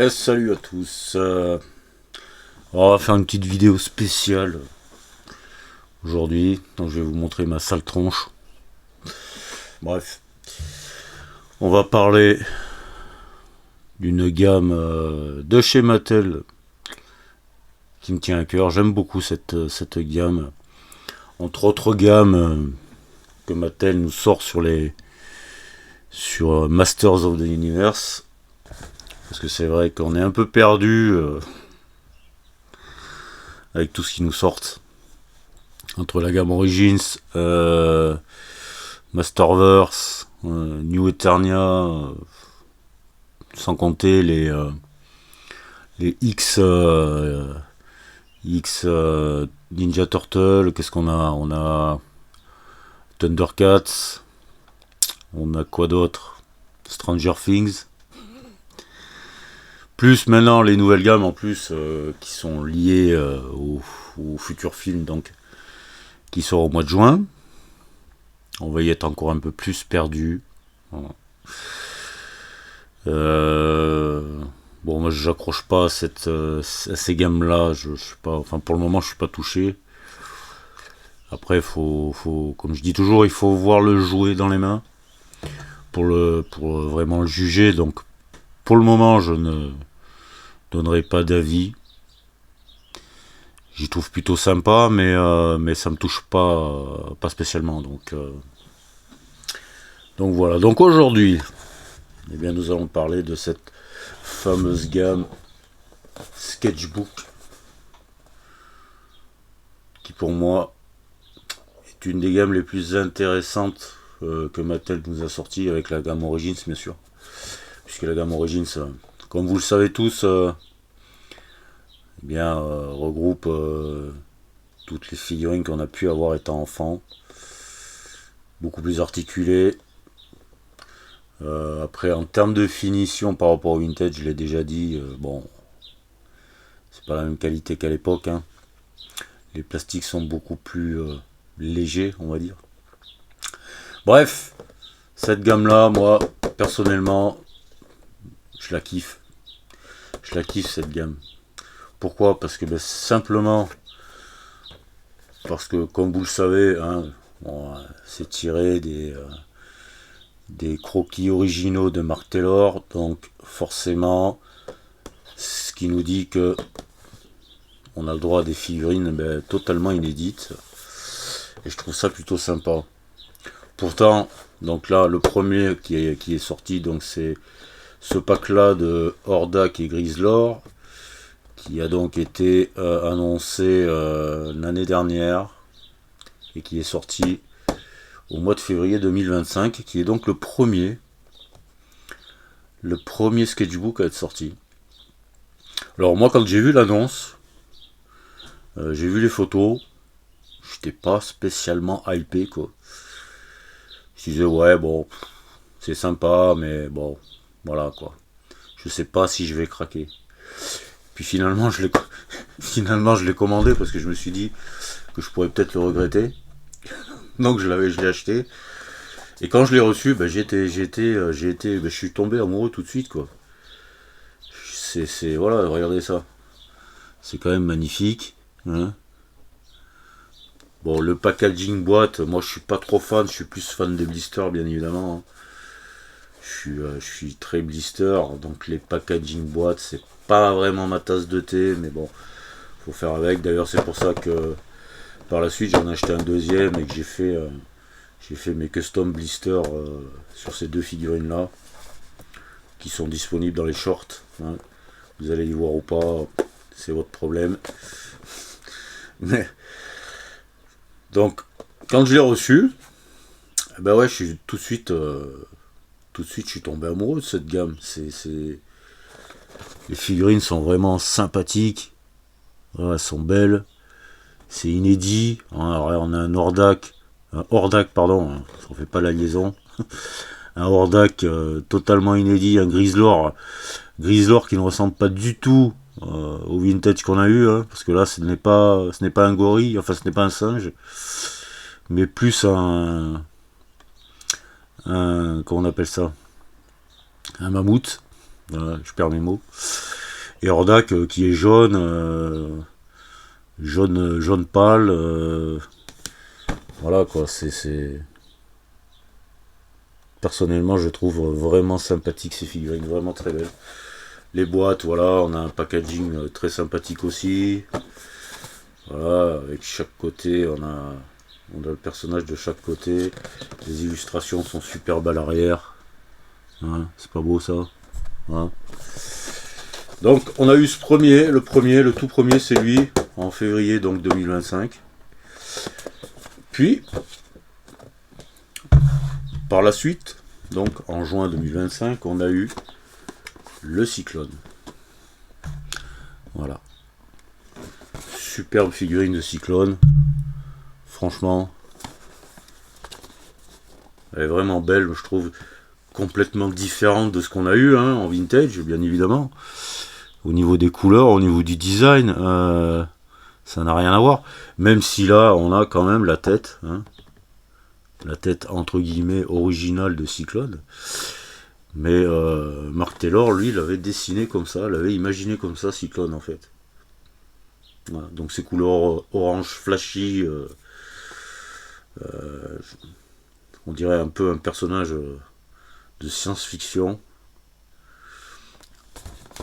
Salut à tous. On va faire une petite vidéo spéciale aujourd'hui. Donc je vais vous montrer ma sale tronche. Bref, on va parler d'une gamme de chez Mattel qui me tient à cœur. J'aime beaucoup cette gamme. Entre autres gammes que Mattel nous sort sur Masters of the Universe. Parce que c'est vrai qu'on est un peu perdu avec tout ce qui nous sort. Entre la gamme Origins, Masterverse, New Eternia, sans compter les X Ninja Turtle. Qu'est-ce qu'on a? On a Thundercats, on a quoi d'autre? Stranger Things. Plus maintenant les nouvelles gammes en plus qui sont liées au futur film, donc qui sort au mois de juin. On va y être encore un peu plus perdu. Voilà. Bon, moi j'accroche pas à ces gammes-là. Je suis pas, enfin pour le moment je suis pas touché. Après, comme je dis toujours, il faut voir le jouet dans les mains pour vraiment le juger. Donc pour le moment, je ne donnerai pas d'avis. J'y trouve plutôt sympa, mais ça me touche pas spécialement. Donc voilà. Donc aujourd'hui, eh bien, nous allons parler de cette fameuse gamme Sketchbook qui pour moi est une des gammes les plus intéressantes que Mattel nous a sorti, avec la gamme Origins bien sûr, puisque la gamme Origins, comme vous le savez tous, regroupe toutes les figurines qu'on a pu avoir étant enfant, beaucoup plus articulées. Après, en termes de finition par rapport au vintage, je l'ai déjà dit, bon, c'est pas la même qualité qu'à l'époque, hein. Les plastiques sont beaucoup plus légers, on va dire. Bref, cette gamme-là, moi, personnellement, je la kiffe. Je la kiffe, cette gamme. Pourquoi? Parce que simplement, parce que comme vous le savez, hein, bon, c'est tiré des croquis originaux de Mark Taylor, donc forcément, ce qui nous dit que on a le droit à des figurines totalement inédites, et je trouve ça plutôt sympa. Pourtant, donc là, le premier qui est sorti, donc c'est ce pack-là de Hordak et Grizzlor, qui a donc été annoncé l'année dernière et qui est sorti au mois de février 2025, qui est donc le premier sketchbook à être sorti. Alors moi, quand j'ai vu l'annonce, j'ai vu les photos, j'étais pas spécialement hypé, quoi. Je disais ouais, bon, c'est sympa, mais bon, voilà quoi. Je sais pas si je vais craquer. Puis finalement finalement je l'ai commandé parce que je me suis dit que je pourrais peut-être le regretter. Donc je l'ai acheté. Et quand je l'ai reçu, je suis tombé amoureux tout de suite, quoi. Voilà, regardez ça. C'est quand même magnifique, hein. Bon, le packaging boîte, moi je suis pas trop fan, je suis plus fan des blisters, bien évidemment, hein. Je suis très blister, donc les packaging boîtes, c'est pas vraiment ma tasse de thé, mais bon, faut faire avec. D'ailleurs, c'est pour ça que par la suite j'en ai acheté un deuxième et que j'ai fait mes custom blisters sur ces deux figurines là, qui sont disponibles dans les shorts, hein. Vous allez y voir ou pas, c'est votre problème. Mais donc, quand je l'ai reçu, ben ouais, je suis tout de suite, je suis tombé amoureux de cette gamme. Les figurines sont vraiment sympathiques, voilà, elles sont belles, c'est inédit. Alors, on a un Hordak, pardon, hein, on fait pas la liaison. Un Hordak totalement inédit, un Grizzlor qui ne ressemble pas du tout au vintage qu'on a eu, hein, parce que là, ce n'est pas un gorille, enfin, ce n'est pas un singe, mais plus comment on appelle ça, un mammouth. Voilà, je perds mes mots. Et Hordak qui est jaune, jaune pâle. Voilà quoi, c'est... Personnellement, je trouve vraiment sympathique ces figurines, vraiment très belles. Les boîtes, voilà, on a un packaging très sympathique aussi. Voilà, avec chaque côté, on a le personnage de chaque côté. Les illustrations sont superbes à l'arrière. Hein, c'est pas beau ça, hein. Donc on a eu le tout premier, c'est lui, en février donc 2025. Puis, par la suite, donc en juin 2025, on a eu le Cyclone. Voilà. Superbe figurine de Cyclone. Franchement, elle est vraiment belle, je trouve, complètement différente de ce qu'on a eu hein, en vintage, bien évidemment. Au niveau des couleurs, au niveau du design, ça n'a rien à voir. Même si là, on a quand même la tête, hein, la tête entre guillemets originale de Cyclone. Mais Mark Taylor, lui, l'avait dessiné comme ça, l'avait imaginé comme ça, Cyclone en fait. Voilà, donc ces couleurs orange flashy, on dirait un peu un personnage de science-fiction.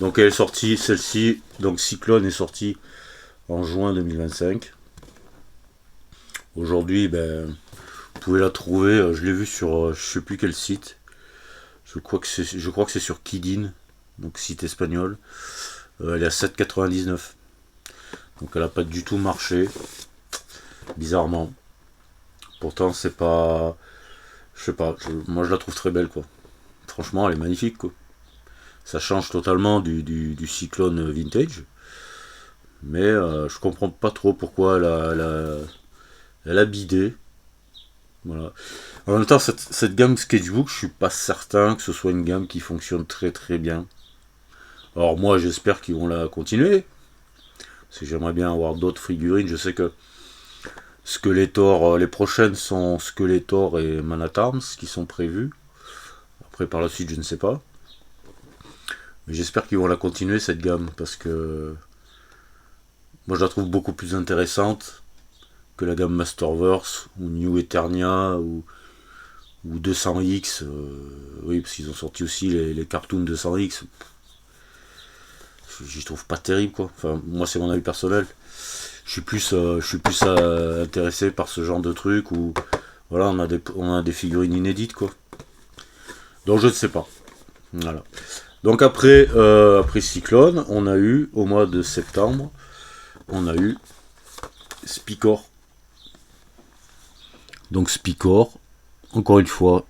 Donc elle est sortie, celle-ci, donc Cyclone est sortie en juin 2025. Aujourd'hui, ben, vous pouvez la trouver, je l'ai vue sur je sais plus quel site. Je crois que c'est sur Kidin, donc site espagnol. Elle est à 7,99. Donc elle n'a pas du tout marché, bizarrement. Pourtant c'est pas... Je sais pas, moi je la trouve très belle quoi. Franchement elle est magnifique quoi. Ça change totalement du Cyclone vintage. Mais je comprends pas trop pourquoi elle a bidé. Voilà. En même temps, cette gamme Sketchbook, je suis pas certain que ce soit une gamme qui fonctionne très très bien. Alors moi j'espère qu'ils vont la continuer. Parce que j'aimerais bien avoir d'autres figurines. Je sais que Skeletor, les prochaines sont Skeletor et Man at Arms qui sont prévues. Après par la suite je ne sais pas. Mais j'espère qu'ils vont la continuer cette gamme parce que moi je la trouve beaucoup plus intéressante que la gamme Masterverse ou New Eternia ou 200X. Oui, parce qu'ils ont sorti aussi les cartoons 200X. J'y trouve pas terrible quoi. Enfin, moi c'est mon avis personnel. Je suis plus intéressé par ce genre de truc où voilà on a des figurines inédites quoi. Donc je ne sais pas. Voilà. Donc après Cyclone, on a eu au mois de septembre, on a eu Spicor. Donc Spicor, encore une fois,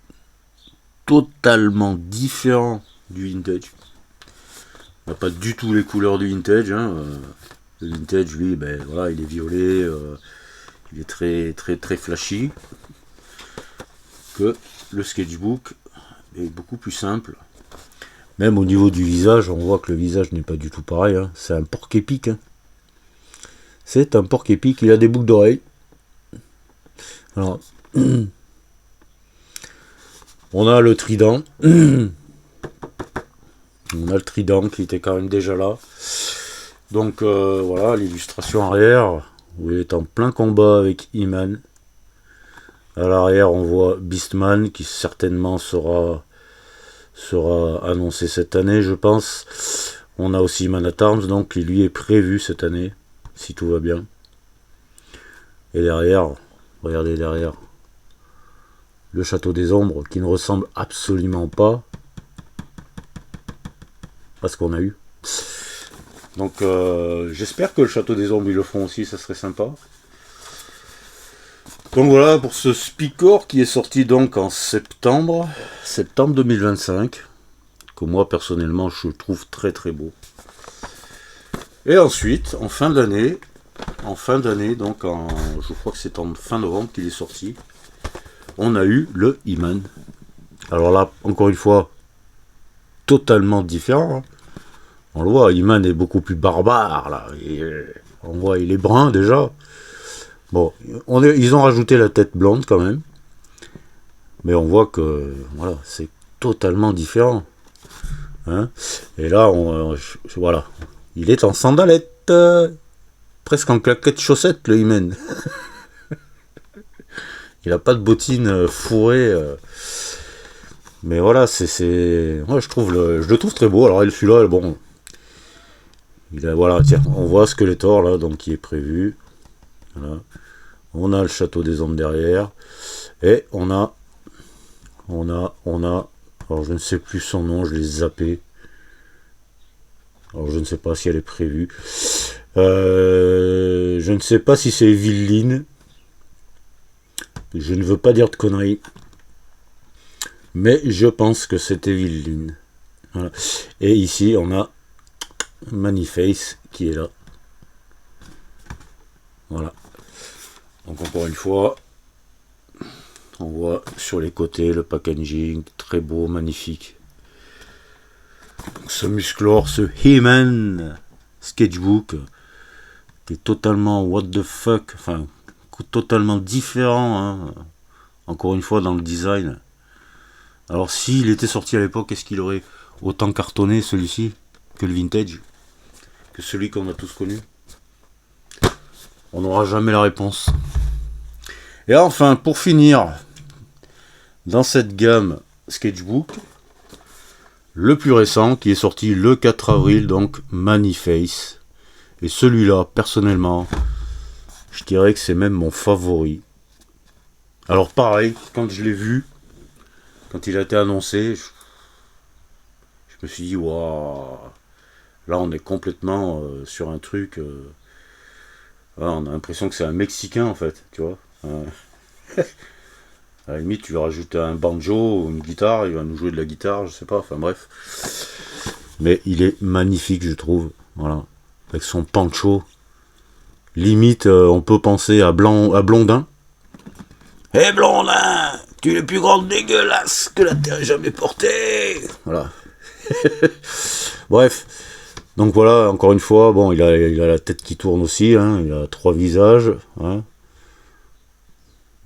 totalement différent du vintage. On n'a pas du tout les couleurs du vintage. Hein. Le vintage, lui, ben, voilà, il est violet, il est très très très flashy. Que le sketchbook est beaucoup plus simple. Même au niveau du visage, on voit que le visage n'est pas du tout pareil. Hein. C'est un porc-épic. Hein. C'est un porc-épic, il a des boucles d'oreilles. Alors, on a le trident. On a le trident qui était quand même déjà là. Donc voilà, l'illustration arrière, où il est en plein combat avec He-Man. À l'arrière, on voit Beastman qui certainement sera annoncé cette année, je pense. On a aussi Man at Arms, donc qui lui est prévu cette année, si tout va bien. Et derrière, regardez derrière, le Château des Ombres, qui ne ressemble absolument pas à ce qu'on a eu. Donc j'espère que le Château des Ombres ils le font aussi, ça serait sympa. Donc voilà pour ce Spicor qui est sorti donc en septembre 2025, que moi personnellement je trouve très très beau. Et ensuite, en fin d'année, donc je crois que c'est en fin novembre qu'il est sorti, on a eu le He-Man. Alors là, encore une fois, totalement différent. Hein. On le voit, He-Man est beaucoup plus barbare là. On voit, il est brun déjà. Bon, ils ont rajouté la tête blonde quand même. Mais on voit que voilà, c'est totalement différent. Hein. Et là, voilà. Il est en sandalette, presque en claquette chaussette, le He-Man. Il a pas de bottines fourrées. Mais voilà, moi, je le trouve très beau. Alors, celui-là, bon. Voilà, tiens, on voit Skeletor, là, donc, qui est prévu. Voilà. On a le château des hommes derrière. Et on a. Alors, je ne sais plus son nom, je l'ai zappé. Alors, je ne sais pas si elle est prévue. Je ne sais pas si c'est Evelyn. Je ne veux pas dire de conneries. Mais je pense que c'est Evelyn. Voilà. Et ici, on a Maniface qui est là. Voilà. Donc, encore une fois, on voit sur les côtés le packaging, très beau, magnifique. Donc, ce musclor, ce He-Man sketchbook, qui est totalement what the fuck, enfin, totalement différent, hein, encore une fois, dans le design. Alors, s'il était sorti à l'époque, est-ce qu'il aurait autant cartonné, celui-ci, que le vintage, que celui qu'on a tous connu? On n'aura jamais la réponse. Et enfin, pour finir, dans cette gamme sketchbook, le plus récent, qui est sorti le 4 avril, donc Maniface. Et celui-là, personnellement, je dirais que c'est même mon favori. Alors pareil, quand je l'ai vu, quand il a été annoncé, je me suis dit, waouh, là on est complètement sur un truc... Voilà, on a l'impression que c'est un Mexicain en fait, tu vois. À la limite, tu lui rajoutes un banjo ou une guitare, il va nous jouer de la guitare, je sais pas, enfin bref. Mais il est magnifique, je trouve. Voilà. Avec son pancho. Limite, on peut penser à Blondin. Hé Blondin, tu es le plus grand dégueulasse que la terre ait jamais porté. Voilà. Bref. Donc voilà, encore une fois, bon, il a la tête qui tourne aussi, hein, il a 3 visages. Hein.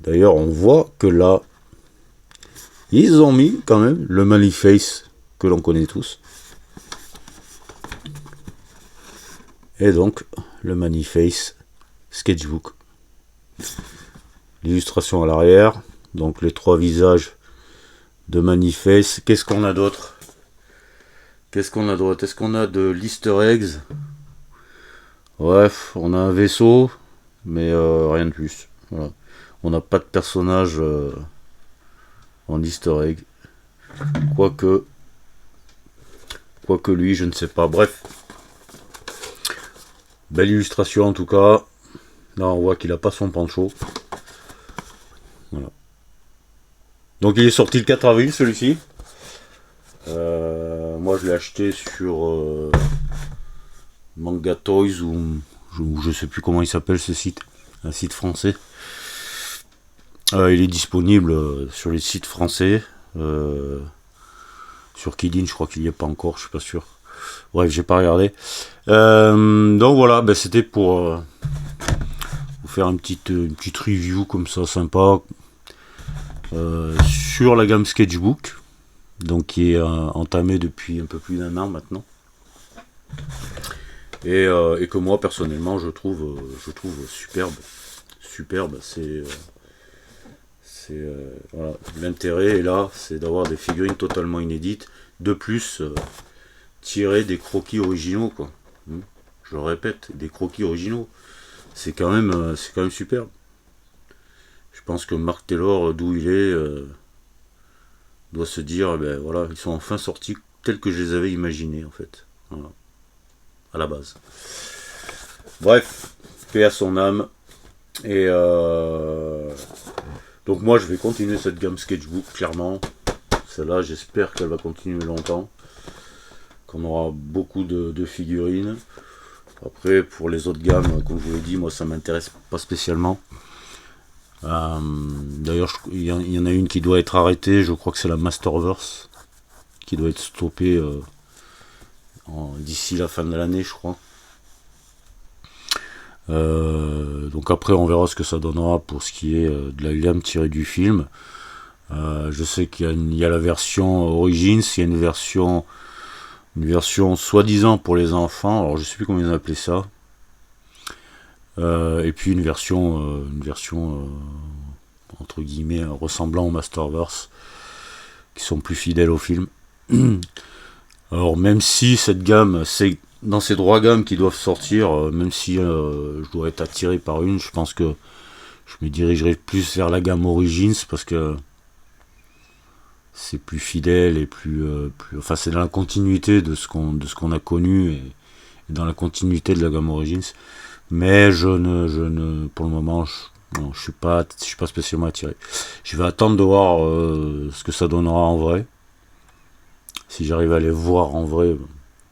D'ailleurs, on voit que là, ils ont mis quand même le Maniface que l'on connaît tous. Et donc, le Maniface sketchbook. L'illustration à l'arrière, donc les 3 visages de Maniface. Qu'est-ce qu'on a d'autre? Est-ce qu'on a de l'Easter eggs? Bref, on a un vaisseau, mais rien de plus. Voilà. On n'a pas de personnage en Easter egg. Quoique lui, je ne sais pas. Bref. Belle illustration en tout cas. Là, on voit qu'il n'a pas son pancho. Voilà. Donc il est sorti le 4 avril celui-ci. Moi je l'ai acheté sur Manga Toys ou je sais plus comment il s'appelle ce site, un site français. Il est disponible sur les sites français, sur Kidin je crois qu'il n'y est pas encore, je suis pas sûr. Bref, j'ai pas regardé. Donc voilà, ben, c'était pour vous faire une petite review comme ça sympa sur la gamme Sketchbook. Donc qui est entamé depuis un peu plus d'1 an maintenant, et que moi personnellement je trouve superbe. Voilà. L'intérêt est là, c'est d'avoir des figurines totalement inédites, de plus tirer des croquis originaux quoi. Je le répète, des croquis originaux, c'est quand même superbe. Je pense que Mark Taylor, d'où il est, doit se dire, ben voilà, ils sont enfin sortis tels que je les avais imaginés en fait, voilà, à la base. Bref, paix à son âme. Et donc moi je vais continuer cette gamme Sketchbook, clairement. Celle-là, j'espère qu'elle va continuer longtemps, qu'on aura beaucoup de figurines. Après, pour les autres gammes, comme je vous l'ai dit, moi ça m'intéresse pas spécialement. D'ailleurs, il y en a une qui doit être arrêtée, je crois que c'est la Masterverse, qui doit être stoppée d'ici la fin de l'année, je crois. Donc après, on verra ce que ça donnera pour ce qui est de la gamme tirée du film. Je sais qu'il y a la version Origins, il y a une version une version soi-disant pour les enfants, alors je sais plus comment ils ont appelé ça, et puis une version entre guillemets ressemblant au Masterverse, qui sont plus fidèles au film. Alors même si cette gamme, c'est dans ces trois gammes qui doivent sortir, même si je dois être attiré par une, je pense que je me dirigerai plus vers la gamme Origins parce que c'est plus fidèle et enfin c'est dans la continuité de ce qu'on a connu et dans la continuité de la gamme Origins. Mais je ne pour le moment, non, je suis pas spécialement attiré. Je vais attendre de voir ce que ça donnera en vrai. Si j'arrive à les voir en vrai,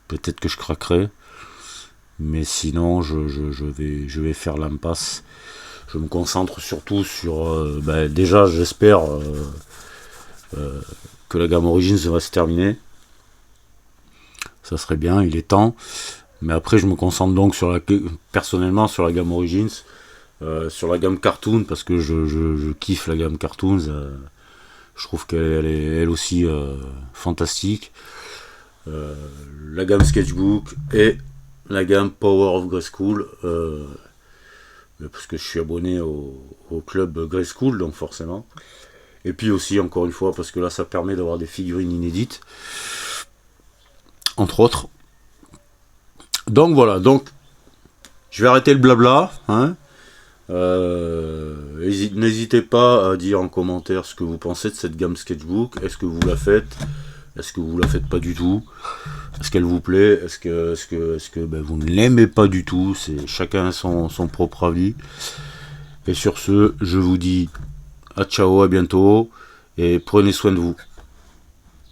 peut-être que je craquerai. Mais sinon, je vais faire l'impasse. Je me concentre surtout sur... déjà, j'espère que la gamme Origins va se terminer. Ça serait bien, il est temps. Mais après, je me concentre donc personnellement sur la gamme Origins. Sur la gamme Cartoon, parce que je kiffe la gamme Cartoons. Je trouve qu'elle est elle aussi fantastique. La gamme Sketchbook et la gamme Power of Grayskull, parce que je suis abonné au club Grayskull, donc forcément. Et puis aussi, encore une fois, parce que là, ça permet d'avoir des figurines inédites, entre autres. Donc voilà, donc je vais arrêter le blabla. Hein. N'hésitez pas à dire en commentaire ce que vous pensez de cette gamme Sketchbook. Est-ce que vous la faites? Est-ce que vous la faites pas du tout? Est-ce qu'elle vous plaît? Est-ce que vous ne l'aimez pas du tout? C'est chacun son propre avis. Et sur ce, je vous dis à ciao, à bientôt et prenez soin de vous.